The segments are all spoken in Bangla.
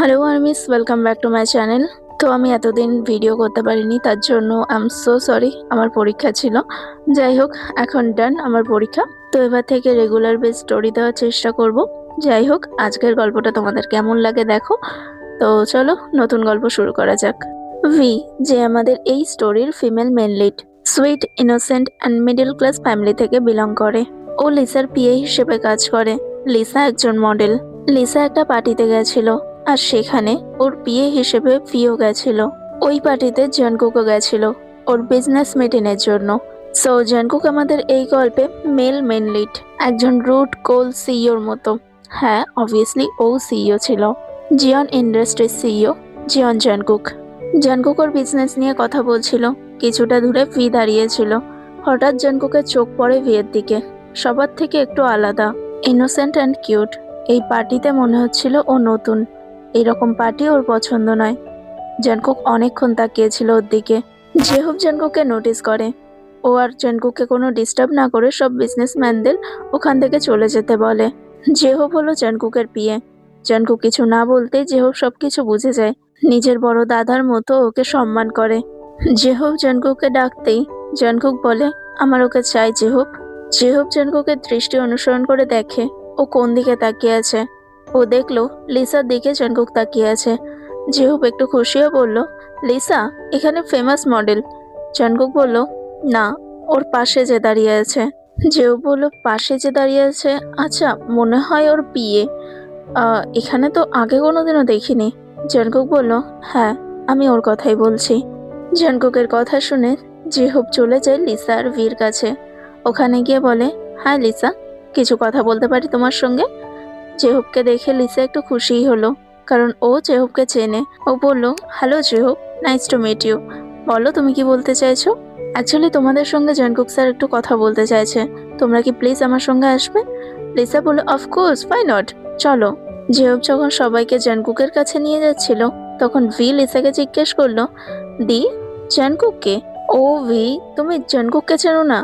Hello armies, welcome back to my channel. তো আমি এতদিন ভিডিও করতে পারিনি, তার জন্য আই এম সো সরি। আমার পরীক্ষা ছিল, যাই হোক এখন ডান আমার পরীক্ষা। তো এবার থেকে রেগুলার বেস স্টোরি দেওয়ার চেষ্টা করব। যাই হোক, আজকের গল্পটা তোমাদের কেমন লাগে দেখো। তো চলো নতুন গল্প শুরু করা যাক। ভি, যে আমাদের এই স্টোরির female main lead, sweet, innocent and middle class family থেকে বিলং করে। ও লিসার পিএ হিসেবে কাজ করে। লিসা একজন মডেল। লিসা একটা পার্টিতে গেছিল, আর সেখানে ওর বিয়ে হিসেবে ফিও গেছিল। ওই পার্টিতে জানকুকও গেছিল ওর বিজনেস মিটিংয়ের জন্য। সো জানকুক আমাদের এই গল্পে মেল মেন লিড, একজন রুট কোল সিইওর মতো। হ্যাঁ, অবভিয়াসলি ও সিইও ছিল, জিয়ন ইন্ডাস্ট্রিজ সিইও জিয়ন জানকুক। জানকুক ওর বিজনেস নিয়ে কথা বলছিল। কিছুটা দূরে ভি দাঁড়িয়েছিল। হঠাৎ জানকুকের চোখ পড়ে ভিয়ের দিকে। সবার থেকে একটু আলাদা, ইনোসেন্ট অ্যান্ড কিউট। এই পার্টিতে মনে হচ্ছিল ও নতুন। এরকম পার্টি ওর পছন্দ নয়। জানকুক অনেকক্ষণ তাকিয়েছিল ওর দিকে। জেহুব জানকুককে নোটিস করে। ও আর জানকুককে কোনো ডিস্টার্ব না করে সব বিজনেসম্যানদের ওখান থেকে চলে যেতে বলে। জেহুব হলো জানকুকের পিএ। জানকুক কিছু না বলতে জেহুব সবকিছু বুঝে যায়। নিজের বড় দাদার মতো ওকে সম্মান করে। জেহুব জানকুককে ডাকতেই জানকুক বলে, আমার ওকে চাই জেহুব। জেহুব জানকুকের দৃষ্টি অনুসরণ করে দেখে ও কোন দিকে তাকিয়ে আছে। ও দেখলো লিসার দিকে জানকুক তাকিয়ে আছে। জেহুব একটু খুশিও বলল, লিসা এখানে ফেমাস মডেল। জানকুক বলল, না, ওর পাশে যে দাঁড়িয়ে আছে। জেহুব বলল, পাশে যে দাঁড়িয়ে আছে, আচ্ছা মনে হয় ওর পিএ। এখানে তো আগে কোনোদিনও দেখিনি। জানকুক বলল, হ্যাঁ, আমি ওর কথাই বলছি। জানকুকের কথা শুনে জেহুব চলে যায় লিসা আর ভির কাছে। ওখানে গিয়ে বলে, হাই লিসা, কিছু কথা বলতে পারি তোমার সঙ্গে? জেহুবকে দেখে লিসা একটু খুশিই হলো, কারণ ও জেহুবকে চেনে। ও বলল, হ্যালো জেহুব, নাইস টু মিট ইউ। বলো তুমি কি বলতে চাইছো? অ্যাকচুয়ালি তোমাদের সঙ্গে জানকুক স্যার একটু কথা বলতে চাইছে। তোমরা কি প্লিজ আমার সঙ্গে আসবে? লিসা বলল, অফকোর্স, হোয়াই নট, চলো। জেহুব যখন সবাইকে জানকুকের কাছে নিয়ে যাচ্ছিল, তখন ভি লিসাকে জিজ্ঞেস করলো, দি, জানকুককে? ও ভি, তুমি জানকুককে চেনো না?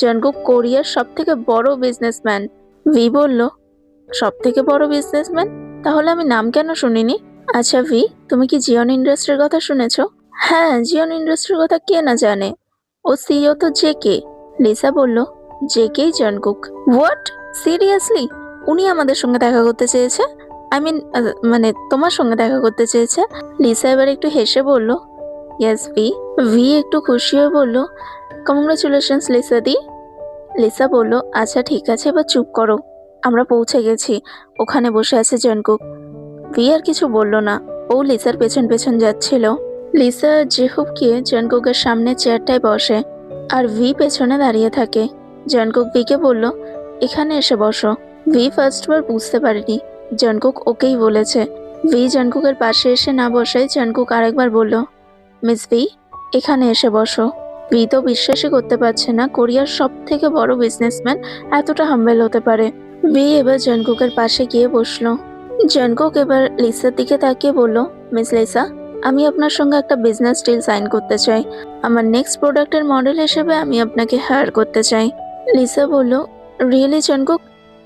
জানকুক কোরিয়ার সব থেকে বড় বিজনেসম্যান। ভি বলল, সব থেকে বড় বিজনেসম্যান? তাহলে আমি নাম কেন শুনিনি? আচ্ছা ভি, তুমি কি জিওন ইন্ডাস্ট্রির কথা শুনেছো? হ্যাঁ, জিওন ইন্ডাস্ট্রির কথা কে না জানে। ও সিইও তো জেকে। লিসা বলল, জেকেই জানকুক? What, seriously? উনি আমাদের সঙ্গে দেখা করতে চেয়েছে? আই মিন, মানে তোমার সঙ্গে দেখা করতে চেয়েছে? লিসা এবার একটু হেসে বলল, ইয়েস ভি। ভি একটু খুশি হয়ে বলল, কংগ্রেচুলেশনস লিসা দি। লিসা বলল, আচ্ছা ঠিক আছে, এবার চুপ করো, আমরা পৌঁছে গেছি। ওখানে বসে আছে জানকুক। ভি আর কিছু বলল না। ও লিসার পেছন পেছন যাচ্ছিল। লিসা জেহুব গিয়ে জানকুকের সামনে চেয়ারটায় বসে, আর ভি পেছনে দাঁড়িয়ে থাকে। জানকুক ভিকে বলল, এখানে এসে বসো। ভি ফার্স্টবার বুঝতে পারেনি জানকুক ওকেই বলেছে। ভি জানকুকের পাশে এসে না বসায় জানকুক আরেকবার বলল, মিস ভি, এখানে এসে বসো। ভি তো বিশ্বাসই করতে পারছে না কোরিয়ার সব থেকে বড় বিজনেসম্যান এতটা হাম্বেল হতে পারে। ভি এবার জানকুকের পাশে গিয়ে বসলো। জানকুক এবার লিসার দিকে তাকিয়ে বলল, মিস লিসা, আমি আপনার সঙ্গে একটা বিজনেস ডিল সাইন করতে চাই। আমার নেক্সট প্রোডাক্টের মডেল হিসেবে আমি আপনাকে হায়ার করতে চাই। লিসা বলল, really Jungkook,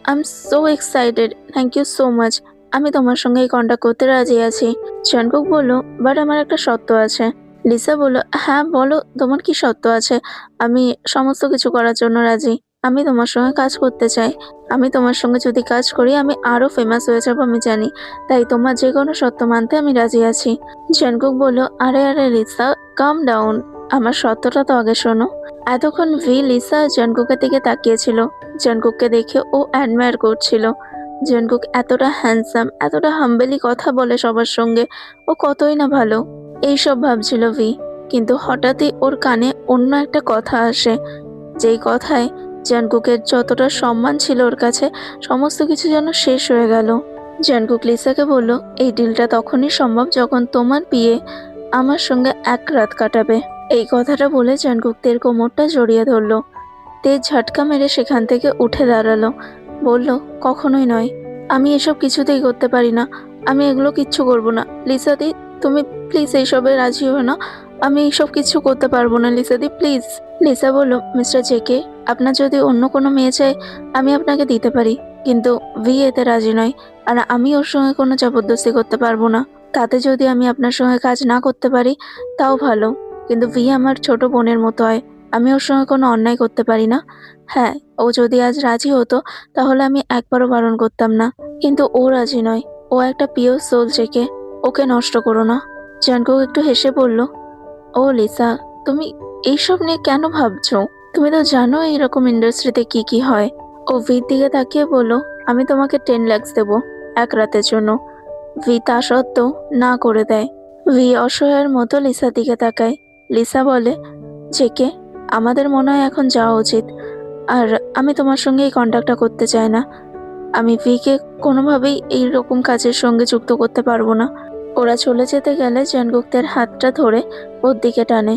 I am so excited, thank you so much. আমি তোমার সঙ্গে কন্ট্যাক্ট করতে রাজি আছি। জানকুক বলল, বাট আমার একটা শর্ত আছে। লিসা বলল, হ্যাঁ বলো, তোমার কি শর্ত আছে? আমি সমস্ত কিছু করার জন্য রাজি। আমি তোমার সঙ্গে কাজ করতে চাই। আমি তোমার সঙ্গে যদি কাজ করি আমি আরো ফেমাস হয়ে যাবো, আমি জানি। তাই তোমার যে কোনো শর্ত মানতে আমি রাজি আছি। জানকুক বলল, আরে আরে লিসা, কাম ডাউন, আমার শর্তটা তো আগে শোনো। এতক্ষণ ভি লিসা জানকুকের দিকে তাকিয়েছিল। জানকুককে দেখে ও অ্যাডমায়ার করছিল। জানকুক এতটা হ্যান্ডসাম, এতটা হাম্বেলি কথা বলে সবার সঙ্গে, ও কতই না ভালো, এইসব ভাবছিল ভি। কিন্তু হঠাৎই ওর কানে অন্য একটা কথা আসে, যেই কথায় জানকুকের যতটা সম্মান ছিল ওর কাছে, সমস্ত কিছু যেন শেষ হয়ে গেল। জানকুক লিসাকে বলল, এই ডিলটা তখনই সম্ভব যখন তোমার বিয়ে আমার সঙ্গে এক রাত কাটাবে। এই কথাটা বলে জানকুক তের কোমরটা জড়িয়ে ধরলো। তে ঝটকা মেরে সেখান থেকে উঠে দাঁড়ালো। বলল, কখনোই নয়, আমি এসব কিছুতেই করতে পারি না। আমি এগুলো কিচ্ছু করব না। লিসাদি, তুমি প্লিজ এইসবে রাজি হো না। আমি এইসব কিছু করতে পারবো না লিসাদি, প্লিজ। লিসা বলল, মিস্টার জেকে, আপনার যদি অন্য কোনো মেয়ে চাই আমি আপনাকে দিতে পারি, কিন্তু ভি এতে রাজি নয়। আর আমি ওর সঙ্গে কোনো জবরদস্তি করতে পারবো না। তাতে যদি আমি আপনার সঙ্গে কাজ না করতে পারি তাও ভালো, কিন্তু ভি আমার ছোট বোনের মতো হয়। আমি ওর সঙ্গে কোনো অন্যায় করতে পারি না। হ্যাঁ, ও যদি আজ রাজি হতো তাহলে আমি একবারও বারণ করতাম না, কিন্তু ও রাজি নয়। ও একটা পিওর সোল চেকে, ওকে নষ্ট করো না। জাঙ্কুক একটু হেসে বলল, ও লিসা, তুমি এইসব নিয়ে কেন ভাবছো? তুমি তো জানো এইরকম ইন্ডাস্ট্রিতে কি কি হয়। ও ভির দিকে তাকিয়ে বলল, আমি তোমাকে 10 লাখ দেবো এক রাতের জন্য। ভি তা সত্ত্বেও না করে দেয়। ভি অসহায়ের মতো লিসার দিকে তাকায়। লিসা বলে, জেকে, আমাদের মনে হয় এখন যাওয়া উচিত। আর আমি তোমার সঙ্গে এই কন্ট্যাক্টটা করতে চাই না। আমি ভিকে কোনোভাবেই এইরকম কাজের সঙ্গে যুক্ত করতে পারবো না। ওরা চলে যেতে গেলে জাঙ্কুকের হাতটা ধরে ওর দিকে টানে।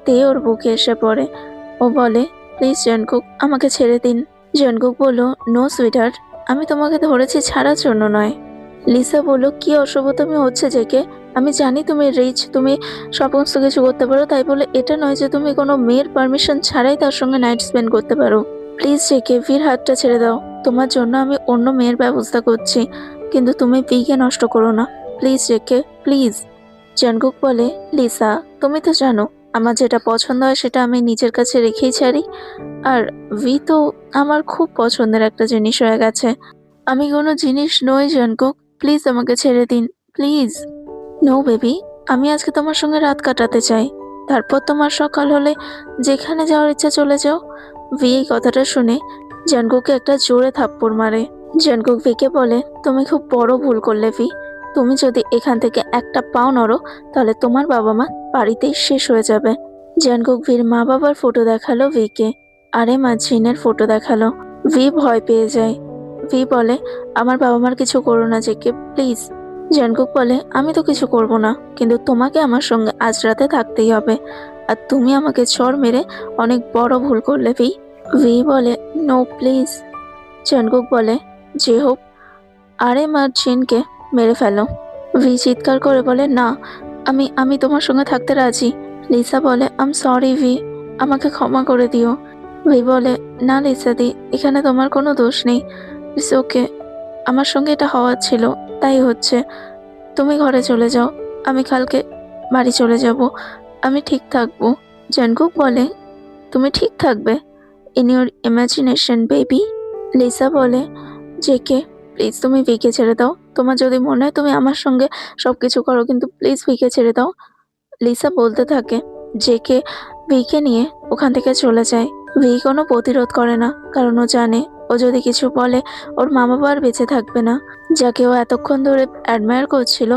তে ওর বুকে এসে পড়ে। ও বলে, প্লিজ জাঙ্কুক, আমাকে ছেড়ে দিন। জাঙ্কুক বলল, নো সুইটহার্ট, আমি তোমাকে ধরেছি ছাড়ার জন্য নয়। লিসা বলল, কি অসভ্যতামি হচ্ছে জেকে? আমি জানি তুমি রিচ, তুমি সমস্ত কিছু করতে পারো, তাই বলে এটা নয় যে তুমি কোনো মেয়ের পারমিশন ছাড়াই তার সঙ্গে নাইট স্পেন্ড করতে পারো। প্লিজ জেকে, ভির হাতটা ছেড়ে দাও। তোমার জন্য আমি অন্য মেয়ের ব্যবস্থা করছি, কিন্তু তুমি ভিকে নষ্ট করো না। Please JK, please. জাঙ্কুক বলে, লিসা, তুমি তো জানো আমার যেটা পছন্দ হয় সেটা আমি নিজের কাছে রেখেই ছাড়ি। আর ভি তো আমার খুব পছন্দের একটা জিনিস হয়ে গেছে। আমি কোনো জিনিস নই জাঙ্কুক, প্লিজ আমাকে ছেড়ে দিন, প্লিজ। নো বেবি, আমি আজকে তোমার সঙ্গে রাত কাটাতে চাই, তারপর তোমার সকাল হলে যেখানে যাওয়ার ইচ্ছা চলে যাও। ভি এই কথাটা শুনে জাঙ্কুককে একটা জোরে থাপ্পড় মারে। জাঙ্কুক ভিকে বলে, তুমি খুব বড় ভুল করলে ভি। তুমি যদি এখান থেকে একটা পাও নড়ো তাহলে তোমার বাবা মা বাড়িতেই শেষ হয়ে যাবে। জাঙ্কুক ভির মা বাবার ফটো দেখালো ভিকে, আরে মা জিনের ফটো দেখালো। ভি ভয় পেয়ে যায়। ভি বলে, আমার বাবা মার কিছু করো না জেকে, প্লিজ। জাঙ্কুক বলে, আমি তো কিছু করব না, কিন্তু তোমাকে আমার সঙ্গে আজ রাতে থাকতেই হবে। আর তুমি আমাকে চড় মেরে অনেক বড় ভুল করলে ভি। ভি বলে, নো প্লিজ। জাঙ্কুক বলে, যে হোক, আরে মা জিনকে মেরে ফেলো। ভি চিৎকার করে বলে, না, আমি আমি তোমার সঙ্গে থাকতে রাজি। লিসা বলে, আম সরি ভি, আমাকে ক্ষমা করে দিও। ভি বলে, না লিসা দি, এখানে তোমার কোনো দোষ নেই। ইটস ওকে, আমার সঙ্গে এটা হওয়ার ছিল, তাই হচ্ছে। তুমি ঘরে চলে যাও, আমি কালকে বাড়ি চলে যাব, আমি ঠিক থাকবো। জাঙ্কুক বলে, তুমি ঠিক থাকবে? In your imagination baby. Lisa বলে, জেকে, প্লিজ তুমি ভিকে ছেড়ে দাও। তোমার যদি মনে হয় তুমি আমার সঙ্গে সবকিছু করো, কিন্তু প্লিজ ভিকে ছেড়ে দাও। লিসা বলতে থাকে। জেকে ভিকে নিয়ে ওখান থেকে চলে যায়। ভি কোনো প্রতিরোধ করে না, কারণ ও জানে ও যদি কিছু বলে ওর মা বাবা আর বেঁচে থাকবে না। যাকে ও এতক্ষণ ধরে অ্যাডমায়ার করছিল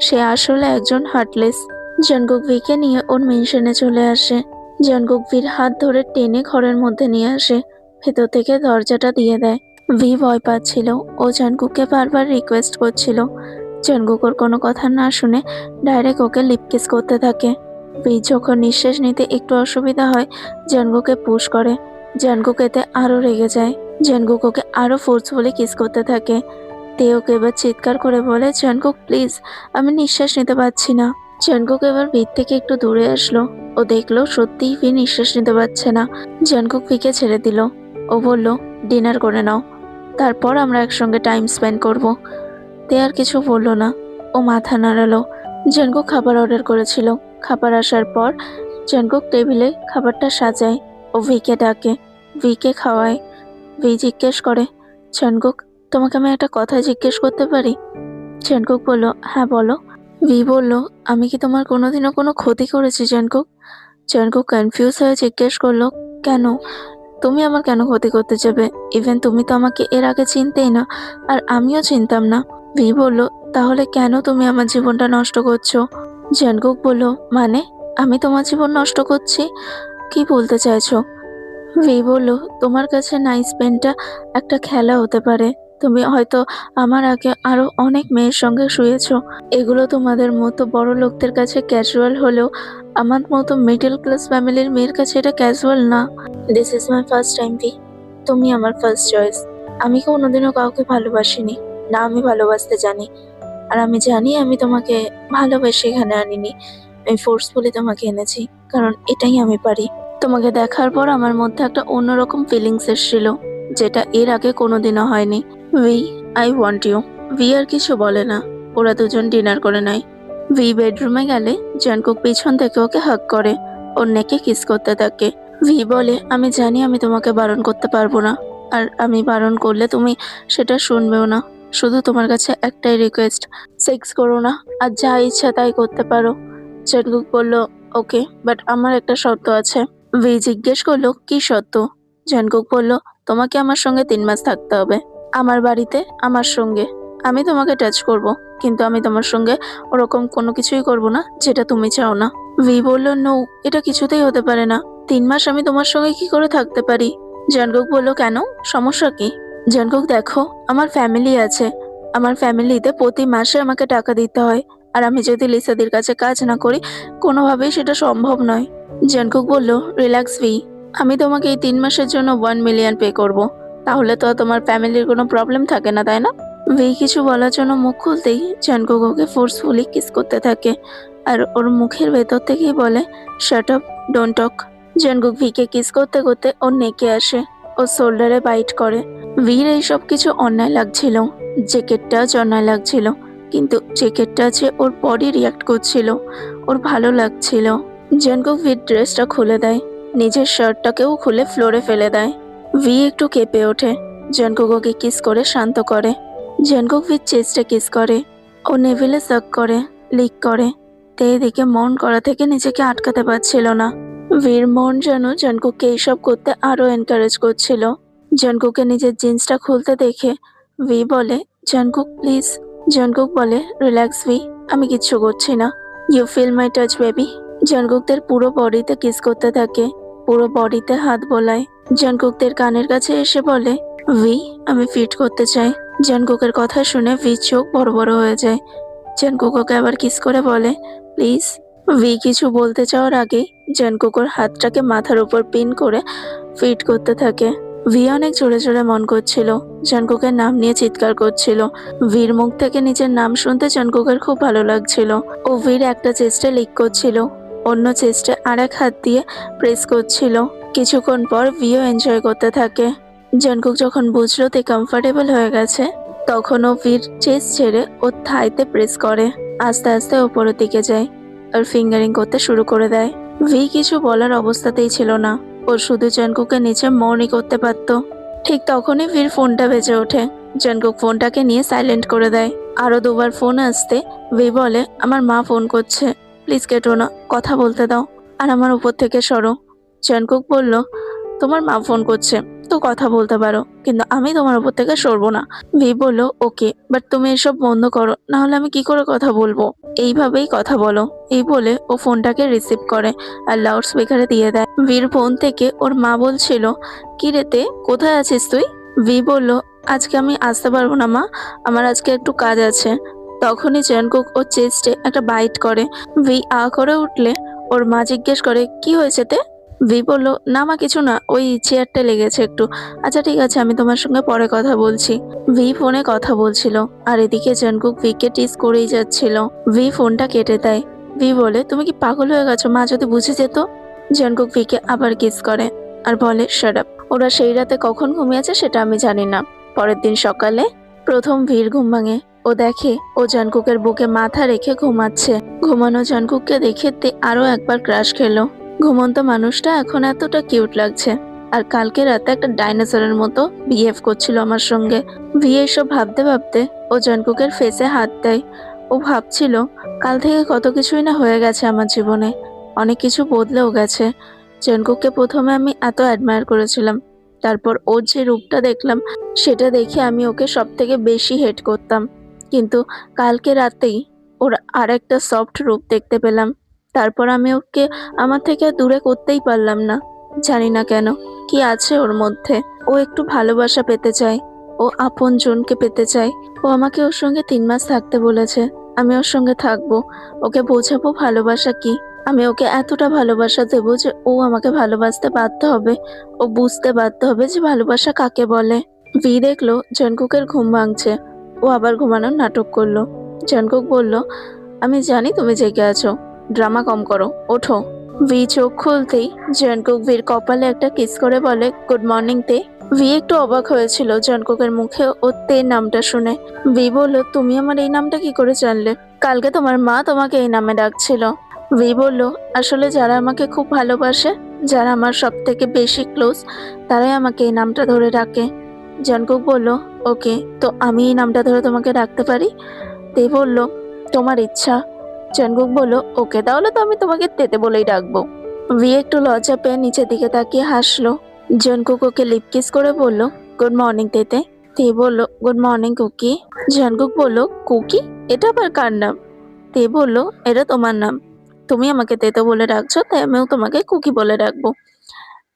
সে আসলে একজন হার্টলেস। জাঙ্কুক ভিকে নিয়ে ওর মেনশনে চলে আসে। জাঙ্কুক ভির হাত ধরে টেনে ঘরের মধ্যে নিয়ে আসে, ভেতর থেকে দরজাটা দিয়ে দেয়। ভি ভয় পাচ্ছিল, ও জাঙ্কুককে বারবার রিকোয়েস্ট করছিল। জাঙ্কুক ওর কোনো কথা না শুনে ডাইরেক্ট ওকে লিপ কিস করতে থাকে। ভি যখন নিঃশ্বাস নিতে একটু অসুবিধা হয় জাঙ্কুককে পুশ করে। জাঙ্কুক এতে আরো রেগে যায়। জাঙ্কুক ওকে আরো ফোর্সফুলি কিস করতে থাকে। তে ওকে এবার চিৎকার করে বলে, জাঙ্কুক প্লিজ, আমি নিঃশ্বাস নিতে পারছি না। জাঙ্কুক এবার ভির থেকে একটু দূরে আসলো। ও দেখলো সত্যিই ভি নিঃশ্বাস নিতে পারছে না। জাঙ্কুক ভিকে ছেড়ে দিল। ও বলল, ডিনার করে নাও, তারপর আমরা একসঙ্গে টাইম স্পেন্ড করব। তে আর কিছু বলল না, ও মাথা নাড়ালো। জাঙ্কুক খাবার অর্ডার করেছিল। খাবার আসার পর জাঙ্কুক টেবিলে খাবারটা সাজায়। ও ভিকে ডাকে, ভিকে খাওয়ায়। ভি জিজ্ঞেস করে, জাঙ্কুক, তোমাকে আমি একটা কথা জিজ্ঞেস করতে পারি? জাঙ্কুক বলল, হ্যাঁ বলো। ভি বলল, আমি কি তোমার কোনোদিনও কোনো ক্ষতি করেছি জাঙ্কুক? জাঙ্কুক কনফিউজ হয়ে জিজ্ঞেস করলো, কেন? তুমি আমার কেন ক্ষতি করতে যাবে? ইভেন তুমি তো আমাকে এর আগে চিনতেই না, আর আমিও চিনতাম না। ভি বলল, তাহলে কেন তুমি আমার জীবনটা নষ্ট করছো? জাঙ্কুক বলল, মানে আমি তোমার জীবন নষ্ট করছি? কি বলতে চাইছো? ভি বলল, তোমার কাছে নাইস পেনটা একটা খেলা হতে পারে। তুমি হয়তো আমার আগে আরো অনেক মেয়ের সঙ্গে শুয়েছো। এগুলো তোমাদের মতো বড় লোকদের কাছে ক্যাজুয়াল হলেও আমার মতো মিডল ক্লাস ফ্যামিলির মেয়ের কাছে এটা ক্যাজুয়াল না। This is my first time V, তুমি আমার ফার্স্ট চয়েস। আমি কোনোদিনও কাউকে ভালোবাসিনি, না আমি ভালোবাসতে জানি। আর আমি জানি আমি তোমাকে ভালোবেসে এখানে আনিনি, আমি ফোর্সফুলি তোমাকে এনেছি, কারণ এটাই আমি পারি। তোমাকে দেখার পর আমার মধ্যে একটা অন্যরকম ফিলিংস এসেছিল, যেটা এর আগে কোনোদিনও হয়নি। V, I want you. V আর কিছু বলে না, ওরা দুজন ডিনার করে নেয়। ভি বেডরুমে গেলে জাঙ্কুক পিছন থেকে ওকে হাগ করে, ওর নেকে কিস করতে থাকে। ভি বলে, আমি জানি আমি তোমাকে বারণ করতে পারবো না, আর আমি বারণ করলে তুমি সেটা শুনবেও না। শুধু তোমার কাছে একটাই রিকোয়েস্ট, সেক্স করো না, আর যা ইচ্ছা তাই করতে পারো। জাঙ্কুক বলল, ওকে, বাট আমার একটা শর্ত আছে। ভি জিজ্ঞেস করলো, কি শর্ত? জাঙ্কুক বলল, তোমাকে আমার সঙ্গে 3 মাস থাকতে হবে, আমার বাড়িতে, আমার সঙ্গে। আমি তোমাকে টাচ করব, কিন্তু আমি তোমার সঙ্গে ওরকম কোনো কিছুই করব না যেটা তুমি চাও না। ভি বলল, নো, এটা কিছুতেই হতে পারে না। 3 মাস আমি তোমার সঙ্গে কি করে থাকতে পারি? জাঙ্কুক বলল, কেন, সমস্যা কি? জাঙ্কুক, দেখো, আমার ফ্যামিলি আছে, আমার ফ্যামিলিতে প্রতি মাসে আমাকে টাকা দিতে হয়, আর আমি যদি লিসাদির কাছে কাজ না করি কোনোভাবেই সেটা সম্ভব নয়। জাঙ্কুক বলল, রিল্যাক্স ভি, আমি তোমাকে এই 3 মাসের জন্য 1 মিলিয়ন পে করব। তাহলে তো তোমার ফ্যামিলির কোনো প্রবলেম থাকে না, তাই না? ভি কিছু বলার জন্য মুখ খুলতেই জাঙ্কুক ওকে ফোর্সফুলি কিস করতে থাকে, আর ওর মুখের ভেতর থেকেই বলে, shut up, don't talk. Jungkook V K kiss করতে করতে ওর নেকে আসে, ওর শোল্ডারে বাইট করে। ভির এইসব কিছু অন্যায় লাগছিল, জ্যাকেটটাও অন্যায় লাগছিল, কিন্তু জ্যাকেটটা যে ওর বডি রিয়াক্ট করছিল, ওর ভালো লাগছিল। জাঙ্কুক ভির ড্রেসটা খুলে দেয়, নিজের শার্টটাকেও খুলে ফ্লোরে ফেলে দেয়। ভি একটু কেঁপে ওঠে, জাঙ্কুক ওকে কিস করে শান্ত করে। জাঙ্কুক ভির চেস্টে কিস করে, ও নেভিলে সাক করে, লিক করে। তে এদিকে মন করা থেকে নিজেকে আটকাতে পারছিল না। ভির মন যেন জাঙ্কুককে এইসব করতে আরো এনকারেজ করছিল। জাঙ্কুকে নিজের জিন্সটা খুলতে দেখে ভি বলে, জাঙ্কুক প্লিজ। জাঙ্কুক বলে, রিল্যাক্স ভি, আমি কিচ্ছু করছি না। You feel my touch baby. জাঙ্কুকদের পুরো বডিতে কিস করতে থাকে, পুরো বডিতে হাত বোলায়। জাঙ্কুকদের কানের কাছে এসে বলে, ভি, আমি ফিট করতে চাই। জাঙ্কুকের কথা শুনে ভি চোখ বড় বড় হয়ে যায়। জাঙ্কুক ওকে আবার কিস করে বলে, প্লিজ। ভি কিছু বলতে চাওয়ার আগেই জাঙ্কুক ওর হাতটাকে মাথার উপর পিন করে ফিট করতে থাকে। ভি অনেক জোরে জোরে মন করছিল, জাঙ্কুকের নাম নিয়ে চিৎকার করছিল। ভির মুখ থেকে নিজের নাম শুনতে জাঙ্কুকের খুব ভালো লাগছিল। ও ভির একটা চেস্টে লিক করছিল, অন্য চেস্টে আরেক হাত দিয়ে প্রেস করছিল। কিছুক্ষণ পর ভিও এনজয় করতে থাকে। জাঙ্কুক যখন বুঝলো তে কমফোর্টেবল হয়ে গেছে, তখন ও ভির চেস্ট ছেড়ে ওর থাইতে প্রেস করে, আস্তে আস্তে ওপরের দিকে যায় আর ফিঙ্গারিং করতে শুরু করে দেয়। ভি কিছু বলার অবস্থাতেই ছিল না, ও শুধু জাঙ্কুকের নিচে মৌনি করতে পারত। ঠিক তখনই ভির ফোনটা বেজে ওঠে। জাঙ্কুক ফোনটাকে নিয়ে সাইলেন্ট করে দেয়। আরো দুবার ফোন আসতে ভি বলে, আমার মা ফোন করছে, প্লিজ কেটো না, কথা বলতে দাও, আর আমার উপর থেকে সরো। জাঙ্কুক বলল, তোমার মা ফোন করছে তো কথা বলতে পারো, কিন্তু আমি তোমার উপর থেকে সরবো না। ভি বলল, ওকে, বাট তুমি এসব বন্ধ করো, না হলে আমি কি করে কথা বলবো? এইভাবেই কথা বলো। এই বলে ও ফোনটাকে রিসিভ করে আর লাউড স্পিকারে দিয়ে দেয়। ভির ফোন থেকে ওর মা বলছিল, কি রেতে, কোথায় আছিস তুই? ভি বলল, আজকে আমি আসতে পারবো না মা, আমার আজকে একটু কাজ আছে। তখনই জাঙ্কুক ওর চেস্টে একটা বাইট করে। ভি করে উঠলে ওর মা জিজ্ঞেস করে, কি হয়েছে তে? ভি বলল, না মা, কিছু না, ওই চেয়ারটা লেগেছে একটু। আচ্ছা ঠিক আছে, আমি তোমার সঙ্গে পরে কথা বলছি। ভি ফোনে কথা বলছিল, আর এদিকে জাঙ্কুক ভিকে টিস করেই যাচ্ছিল। ভি ফোনটা কেটে দেয়। ভি বলে, তুমি কি পাগল হয়ে গেছো? মা যদি বুঝে যেত। জাঙ্কুক ভিকে আবার কিস করে আর বলে, শাট আপ। ওরা সেই রাতে কখন ঘুমিয়েছে সেটা আমি জানি না। পরের দিন সকালে প্রথম ভির ঘুম ভাঙে। ও দেখে ও জাঙ্কুকের বুকে মাথা রেখে ঘুমাচ্ছে। ঘুমানো জাঙ্কুককে দেখে তে আরো একবার ক্রাশ খেলো। ঘুমন্ত মানুষটা এখন এতটা কিউট লাগছে, আর কালকে রাতে একটা ডাইনোসরের মতো বিহেভ করছিল আমার সঙ্গে। ভি এসব ভাবতে ভাবতে ও জাঙ্কুকের ফেসে হাত দেয়। ও ভাবছিল, কাল থেকে কত কিছুই না হয়ে গেছে আমার জীবনে, অনেক কিছু বদলেও গেছে। জাঙ্কুককে প্রথমে আমি এত অ্যাডমায়ার করেছিলাম, তারপর ওর যে রূপটা দেখলাম সেটা দেখে আমি ওকে সব থেকে বেশি হেট করতাম, কিন্তু কালকে রাতেই ওর আরেকটা সফট রূপ দেখতে পেলাম। তারপর আমি ওকে আমার থেকে দূরে করতেই পারলাম না। জানি না কেন, কি আছে ওর মধ্যে। ও একটু ভালোবাসা পেতে চায়, ও আপন জনকে পেতে চায়। ও আমাকে ওর সঙ্গে 3 মাস থাকতে বলেছে, আমি ওর সঙ্গে থাকবো। ওকে বোঝাবো ভালোবাসা কি। আমি ওকে এতটা ভালোবাসা দেবো যে ও আমাকে ভালোবাসতে বাধ্য হবে, ও বুঝতে বাধ্য হবে যে ভালোবাসা কাকে বলে। ভি দেখলো জাঙ্কুকের ঘুম ভাঙছে, ও আবার ঘুমানোর নাটক করলো। জাঙ্কুক বলল, আমি জানি তুমি জেগে আছো, ড্রামা কম করো, ওঠো। ভি চোখ খুলতেই জাঙ্কুক ভির কপালে একটা কিস করে বলে, গুড মর্নিং তে। ভি একটু অবাক হয়েছিল জনকুকের মুখে ও তে নামটা শুনে। ভি বলল, তুমি আমার এই নামটা কি করে জানলে? কালকে তোমার মা তোমাকে এই নামে ডাকছিল। ভি বলল, আসলে যারা আমাকে খুব ভালোবাসে, যারা আমার সব থেকে বেশি ক্লোজ, তারাই আমাকে এই নামটা ধরে ডাকে। জনকুক বলল, ওকে, তো আমি এই নামটা ধরে তোমাকে ডাকতে পারি? তে বলল, তোমার ইচ্ছা। জনকুক বলল, ওকে, তাহলে তো আমি তোমাকে তেতে বলেই ডাকবো। ভি একটু লজ্জা পেয়ে নিচের দিকে তাকিয়ে হাসলো। জনকুক ওকে লিপ কিস করে বলল, গুড মর্নিং তেতে। তে বলল, গুড মর্নিং কুকি। জনকুক বলল, কুকি? এটা আবার কার নাম? তে বলল, এটা তোমার নাম। তুমি আমাকে তেতো বলে ডাকছো, তাই আমিও তোমাকে কুকি বলে ডাকবো।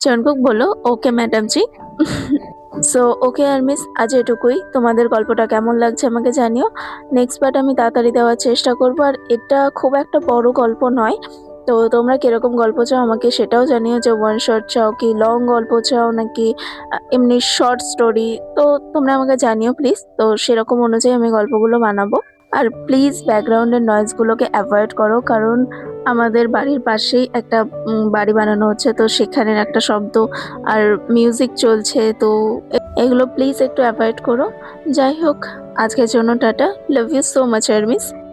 জনকুক বলল, ওকে ম্যাডাম জি। সো ওকে আর মিস, আজ এটুকুই। তোমাদের গল্পটা কেমন লাগছে আমাকে জানিও। নেক্সট পার্ট আমি তাড়াতাড়ি দেওয়ার চেষ্টা করবো। আর এটা খুব একটা বড় গল্প নয়, তো তোমরা কিরকম গল্প চাও আমাকে সেটাও জানিও, যে ওয়ান শট চাও কি লং গল্প চাও নাকি এমনি শর্ট স্টোরি, তো তোমরা আমাকে জানিও প্লিজ। তো সেরকম অনুযায়ী আমি গল্পগুলো বানাবো। আর প্লিজ ব্যাকগ্রাউন্ডের নয়েজগুলোকে অ্যাভয়েড করো, কারণ আমাদের বাড়ির পাশেই একটা বাড়ি বানানো হচ্ছে, তো সেখানের একটা শব্দ আর মিউজিক চলছে, তো এগুলো প্লিজ একটু অ্যাভয়েড করো। যাই হোক, আজকের জন্য টাটা। Love you so much আরমিস।